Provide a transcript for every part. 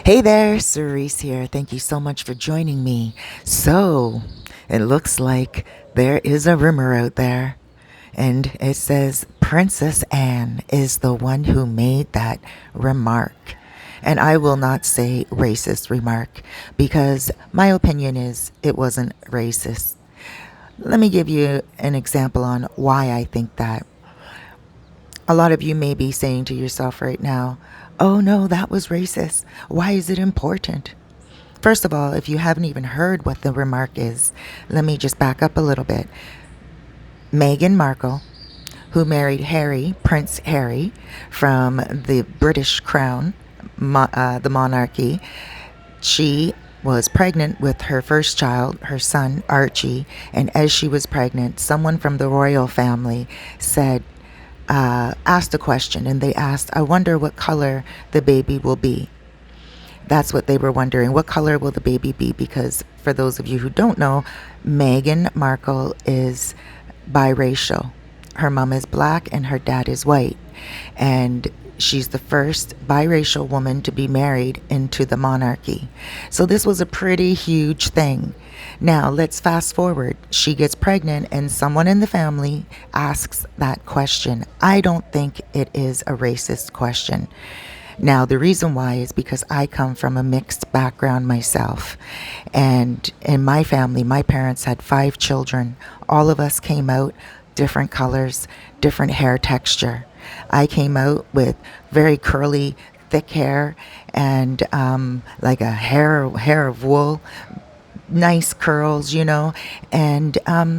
Hey there, Cerise here. Thank you so much for joining me. So, it looks like there is a rumor out there, and it says Princess Anne is the one who made that remark. And I will not say racist remark because my opinion is it wasn't racist. Let me give you an example on why I think that. A lot of you may be saying to yourself right now, oh no, that was racist. Why is it important? First of all, if you haven't even heard what the remark is, let me just back up a little bit. Meghan Markle, who married Harry, Prince Harry, from the British crown, the monarchy, she was pregnant with her first child, her son, Archie, and as she was pregnant, someone from the royal family said, asked a question, and they asked, I wonder what color the baby will be. That's what they were wondering. What color will the baby be? Because for those of you who don't know, Meghan Markle is biracial. Her mom is black and her dad is white. And she's the first biracial woman to be married into the monarchy. So this was a pretty huge thing. Now let's fast forward. She gets pregnant and someone in the family asks that question. I don't think it is a racist question. Now, the reason why is because I come from a mixed background myself. And in my family, my parents had 5 children. All of us came out different colors, different hair texture. I came out with very curly, thick hair and like a hair of wool, nice curls, and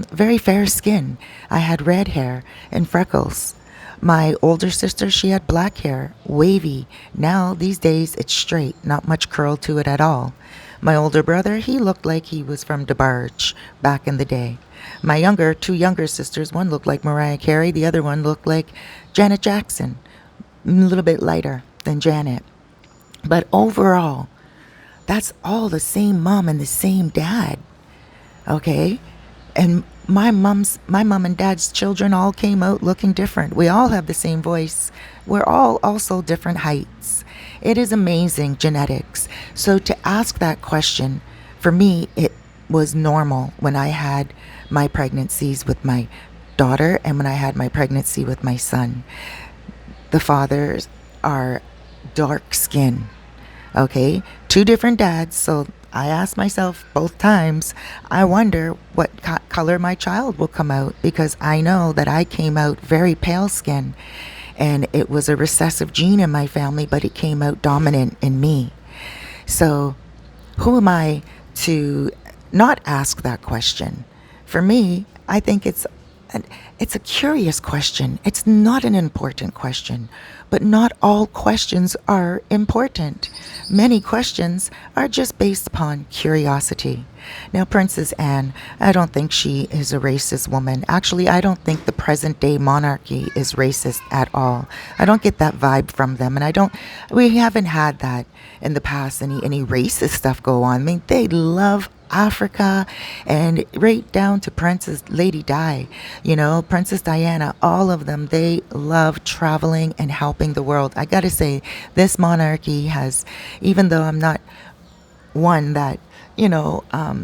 very fair skin. I had red hair and freckles. My older sister, she had black hair, wavy. Now, these days, it's straight, not much curl to it at all. My older brother, he looked like he was from DeBarge back in the day. My two younger sisters, one looked like Mariah Carey, the other one looked like Janet Jackson, a little bit lighter than Janet. But overall, that's all the same mom and the same dad, okay? And my mom and dad's children all came out looking different. We all have the same voice. We're all also different heights. It is amazing genetics. So to ask that question, for me, it was normal when I had my pregnancies with my daughter and when I had my pregnancy with my son. The fathers are dark skin. Okay, 2 different dads, so I asked myself both times, I wonder what color my child will come out because I know that I came out very pale skin and it was a recessive gene in my family, but it came out dominant in me. So who am I to not ask that question? For me, I think it's a curious question. It's not an important question, but not all questions are important. Many questions are just based upon curiosity. Now, Princess Anne, I don't think she is a racist woman. Actually, I don't think the present day monarchy is racist at all. I don't get that vibe from them, and we haven't had that in the past, any racist stuff go on. I mean, they love Africa and right down to Princess Lady Di, Princess Diana, all of them, they love traveling and helping the world. I gotta say, this monarchy has, even though I'm not one that,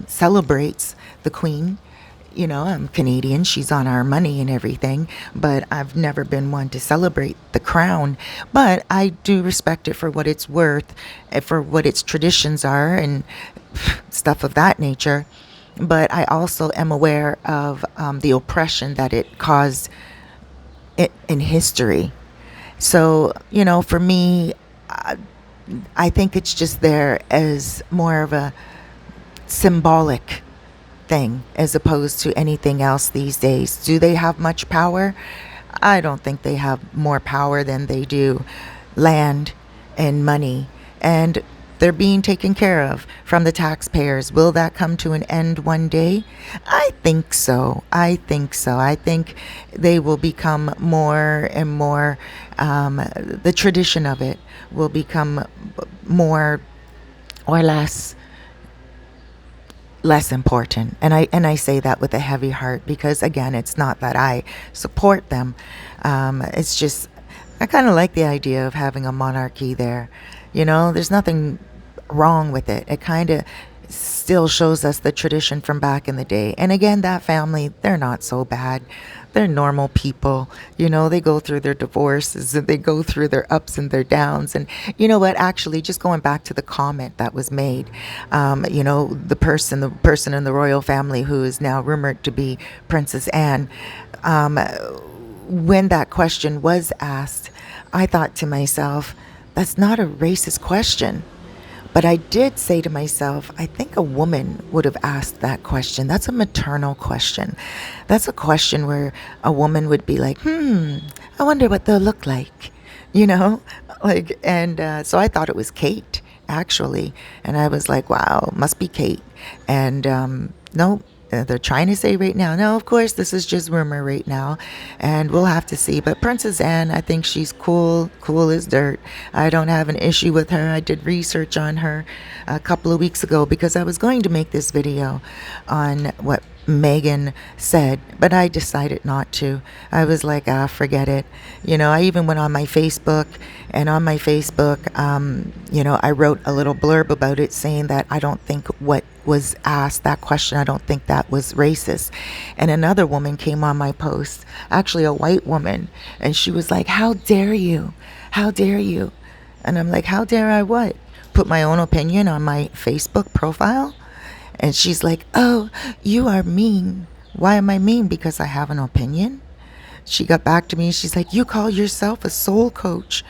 celebrates the Queen, I'm Canadian, she's on our money and everything, but I've never been one to celebrate the crown. But I do respect it for what it's worth, for what its traditions are, and stuff of that nature. But I also am aware of the oppression that it caused in history. So, for me, I think it's just there as more of a symbolic thing as opposed to anything else these days. Do they have much power? I don't think they have more power than they do land and money. And they're being taken care of from the taxpayers. Will that come to an end one day? I think so. I think they will become more and more, the tradition of it will become more or less important. And I say that with a heavy heart because, again, it's not that I support them. It's just I kind of like the idea of having a monarchy there. There's nothing wrong with it. It kind of still shows us the tradition from back in the day. And again, that family, they're not so bad. They're normal people. They go through their divorces and they go through their ups and their downs. And you know what? Actually, just going back to the comment that was made, the person in the royal family who is now rumored to be Princess Anne, when that question was asked, I thought to myself, that's not a racist question. But I did say to myself, I think a woman would have asked that question. That's a maternal question. That's a question where a woman would be like, I wonder what they'll look like, you know? So I thought it was Kate, actually. And I was like, wow, must be Kate. And no, they're trying to say right now, no, of course, this is just rumor right now, and we'll have to see. But Princess Anne, I think she's cool as dirt. I don't have an issue with her. I did research on her a couple of weeks ago because I was going to make this video on what Meghan said, but I decided not to. I was like, forget it. I even went on my Facebook, and on my Facebook, I wrote a little blurb about it saying that I don't think what was asked, that question, I don't think that was racist. And another woman came on my post, actually a white woman, and she was like, how dare you? How dare you? And I'm like, how dare I what? Put my own opinion on my Facebook profile? And she's like, oh, you are mean. Why am I mean? Because I have an opinion? She got back to me. She's like, you call yourself a soul coach.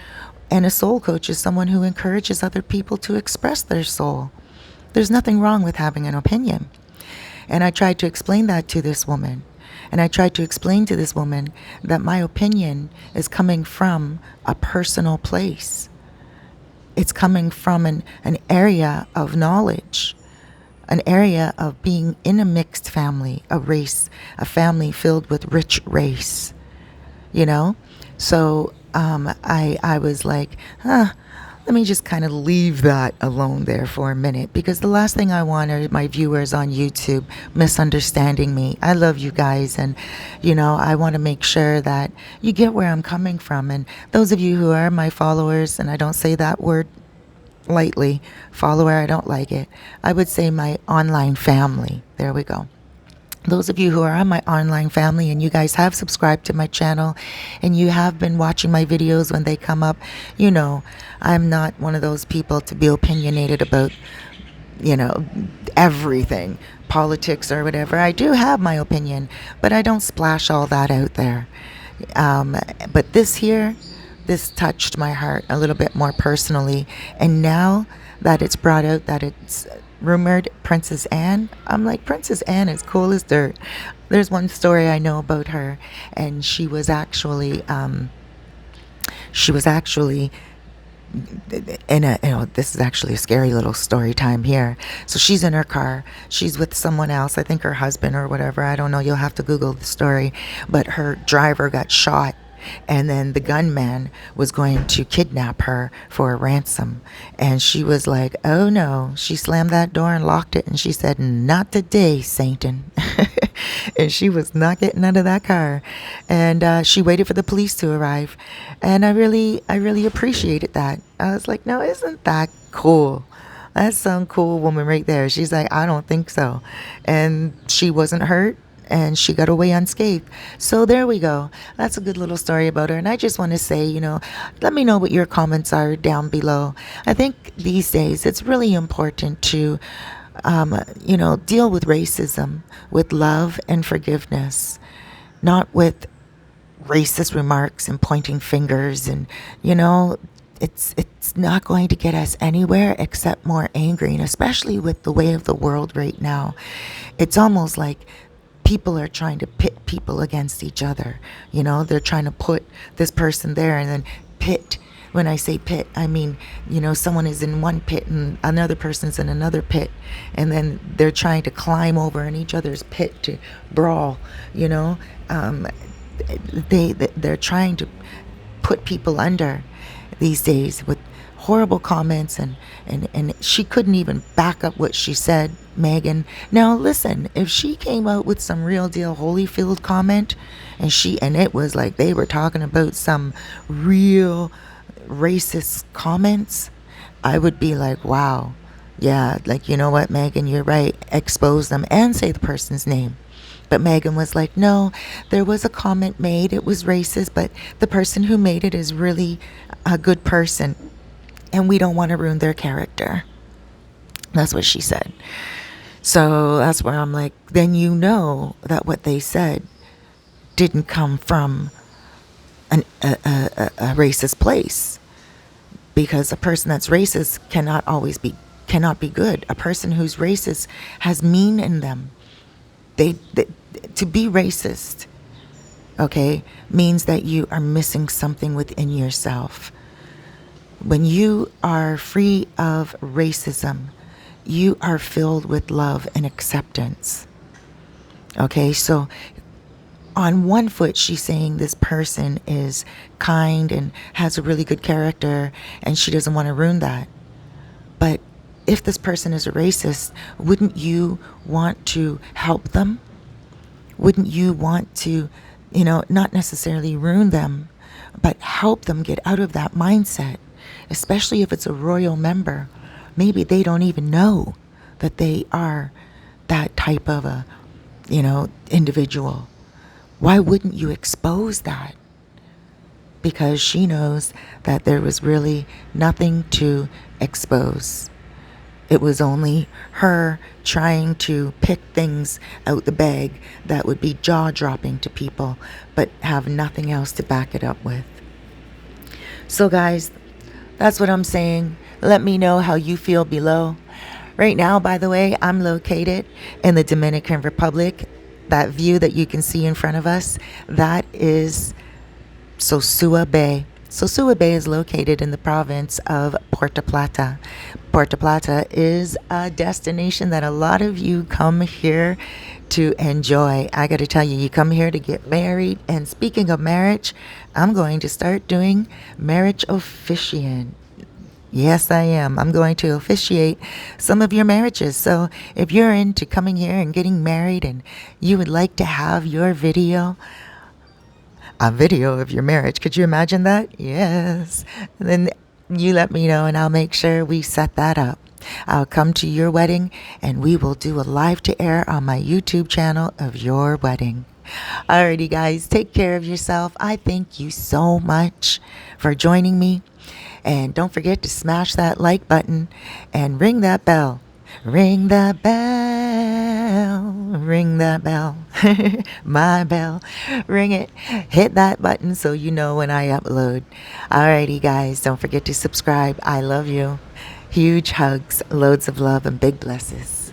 And a soul coach is someone who encourages other people to express their soul. There's nothing wrong with having an opinion. And I tried to explain that to this woman. And I tried to explain to this woman that my opinion is coming from a personal place. It's coming from an area of knowledge. An area of being in a mixed family, a race, a family filled with rich race, So I was like, let me just kind of leave that alone there for a minute, because the last thing I want are my viewers on YouTube misunderstanding me. I love you guys, and I want to make sure that you get where I'm coming from. And those of you who are my followers, and I don't say that word lightly, follower, I don't like it. I would say my online family. There we go. Those of you who are on my online family and you guys have subscribed to my channel and you have been watching my videos when they come up, I'm not one of those people to be opinionated about, everything, politics or whatever. I do have my opinion, but I don't splash all that out there. But this touched my heart a little bit more personally. And now that it's brought out that it's rumored Princess Anne, I'm like, Princess Anne is cool as dirt. There's one story I know about her, and she was actually this is actually a scary little story time here. So she's in her car. She's with someone else, I think her husband or whatever. I don't know. You'll have to Google the story. But her driver got shot. And then the gunman was going to kidnap her for a ransom. And she was like, oh no. She slammed that door and locked it. And she said, not today, Satan. And she was not getting out of that car. And she waited for the police to arrive. And I really appreciated that. I was like, no, isn't that cool? That's some cool woman right there. She's like, I don't think so. And she wasn't hurt. And she got away unscathed. So there we go. That's a good little story about her. And I just want to say, let me know what your comments are down below. I think these days it's really important to, deal with racism with love and forgiveness, not with racist remarks and pointing fingers. And, it's not going to get us anywhere except more angry. And especially with the way of the world right now, it's almost like people are trying to pit people against each other. They're trying to put this person there and then pit. When I say pit, I mean, someone is in one pit and another person's in another pit. And then they're trying to climb over in each other's pit to brawl, They're trying to put people under these days with horrible comments, and she couldn't even back up what she said, Meghan. Now listen, if she came out with some real deal Holyfield comment, and it was like they were talking about some real racist comments, I would be like, wow, Yeah, like, you know what, Megan, you're right. Expose them and say the person's name. But Megan was like, no, there was a comment made. It was racist, but the person who made it is really a good person. And we don't want to ruin their character. That's what she said. So that's where I'm like, then you know that what they said didn't come from a racist place, because a person that's racist cannot be good. A person who's racist has mean in them. They to be racist, okay, means that you are missing something within yourself. When you are free of racism, you are filled with love and acceptance. Okay, so on one foot, she's saying this person is kind and has a really good character, and she doesn't want to ruin that. But if this person is a racist, wouldn't you want to help them? Wouldn't you want to, not necessarily ruin them, but help them get out of that mindset? Especially if it's a royal member. Maybe they don't even know that they are that type of a, individual. Why wouldn't you expose that? Because she knows that there was really nothing to expose. It was only her trying to pick things out the bag that would be jaw-dropping to people, but have nothing else to back it up with. So guys, that's what I'm saying. Let me know how you feel below. Right now, by the way, I'm located in the Dominican Republic. That view that you can see in front of us, that is Sosua Bay. Sosua Bay is located in the province of Puerto Plata. Puerto Plata is a destination that a lot of you come here to enjoy. I got to tell you, you come here to get married. And speaking of marriage, I'm going to start doing marriage officiant. Yes, I am. I'm going to officiate some of your marriages. So if you're into coming here and getting married and you would like to have your a video of your marriage, could you imagine that? Yes. Then you let me know and I'll make sure we set that up. I'll come to your wedding and we will do a live to air on my YouTube channel of your wedding. Alrighty, guys, take care of yourself. I thank you so much for joining me. And don't forget to smash that like button and ring that bell. Ring that bell. Ring that bell. My bell. Ring it. Hit that button so you know when I upload. Alrighty, guys, don't forget to subscribe. I love you. Huge hugs, loads of love, and big blesses.